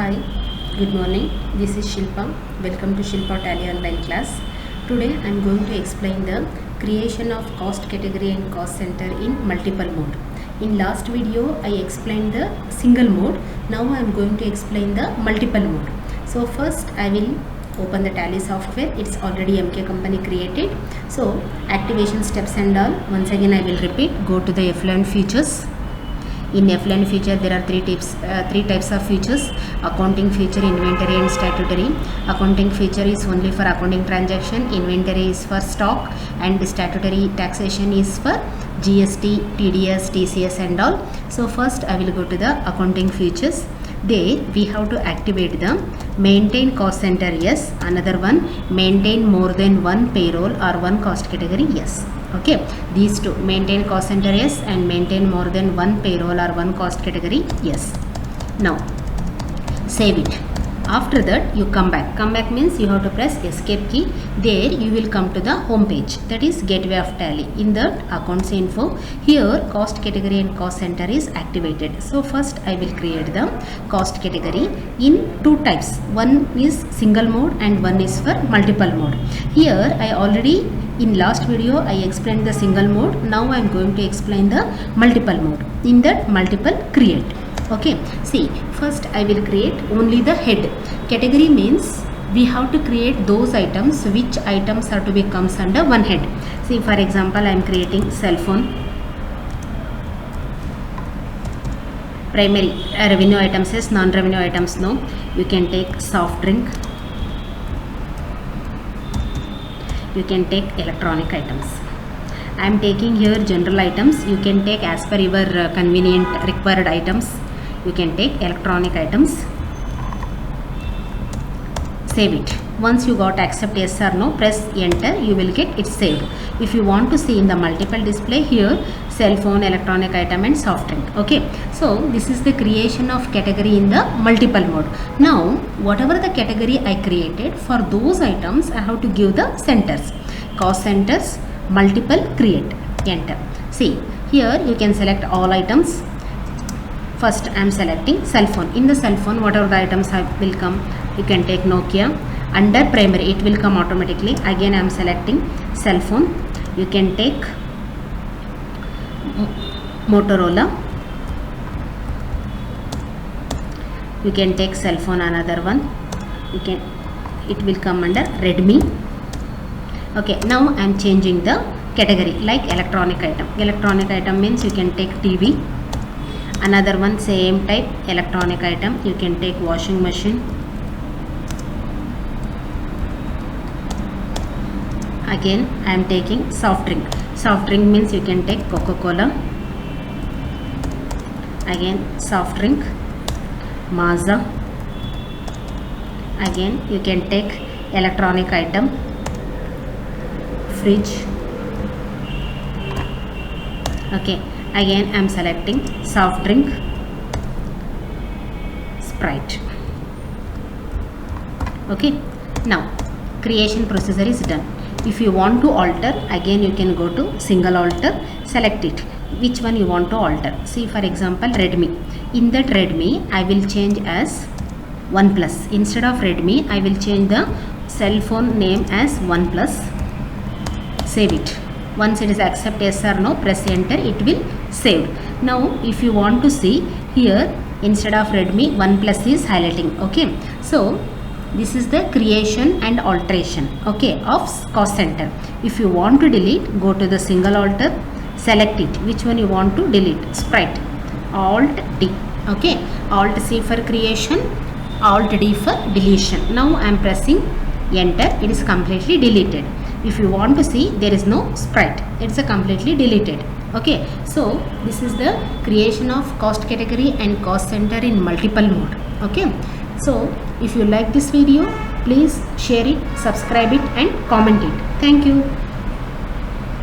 Hi, good morning. This is Shilpa. Welcome to Shilpa Tally online class. Today I am going to explain the creation of cost category and cost center in multiple mode. In last video I explained the single mode. Now I am going to explain the multiple mode. So first I will open the Tally software. It's already MK company created. So activation steps and all. Once again I will repeat. Go to the F11 features. In F11 feature there are three types of features: accounting feature, inventory and statutory. Accounting feature is only for accounting transaction, inventory is for stock, and statutory taxation is for GST, TDS, TCS and all. So first I will go to the accounting features. There we have to activate the maintain cost center, yes. Another one, maintain more than one payroll or one cost category, yes. Okay, these two, maintain cost center, yes, and maintain more than one payroll or one cost category, yes. Now save it. After that you come back means you have to press escape key. There you will come to the home page, that is gateway of Tally. In the accounts info, here cost category and cost center is activated. So first I will create the cost category in two types. One is single mode and one is for multiple mode. Here I already in last video I explained the single mode. Now I am going to explain the multiple mode. In that multiple, create. Okay, see, first I will create only the head. Category means we have to create those items which items are to be comes under one head. See, for example, I am creating cell phone. Primary revenue items is, non-revenue items no. You can take soft drink. You can take electronic items. I am taking here general items. You can take as per your convenient required items. You can take electronic items. Save it. Once you got accept yes or no, press enter, you will get it saved. If you want to see in the multiple display, here cell phone, electronic item and soft drink. Okay, so this is the creation of category in the multiple mode. Now whatever the category I created, for those items I have to give the centers. Cost centers, multiple, create, enter. See, here you can select all items. First I am selecting cell phone. In the cell phone, whatever the items will come, you can take Nokia. Under primary it will come automatically. Again I am selecting cell phone. You can take Motorola. You can take cell phone, another one. It will come under Redmi. Okay, now I am changing the category like electronic item. Electronic item means you can take TV. Another one same type electronic item, you can take washing machine. Again I am taking soft drink. Soft drink means you can take Coca-Cola. Again soft drink, Mazda. Again you can take electronic item, fridge. Okay, again I am selecting soft drink, Sprite. Okay, now creation procedure is done. If you want to alter, again you can go to single alter, select it, which one you want to alter. See, for example, Redmi. In that Redmi I will change as OnePlus. Instead of Redmi I will change the cell phone name as OnePlus. Save it. Once it is accept yes or no, press enter, it will save. Now if you want to see, here instead of Redmi, OnePlus is highlighting. Okay, so this is the creation and alteration, okay, of cost center. If you want to delete, go to the single alter, select it, which one you want to delete. Sprite, Alt D. Okay, Alt C for creation, Alt D for deletion. Now I am pressing enter, it is completely deleted. If you want to see, there is no Sprite, it's a completely deleted. Okay, so this is the creation of cost category and cost center in multiple mode. Okay, so if you like this video, please share it, subscribe it and comment it. Thank you.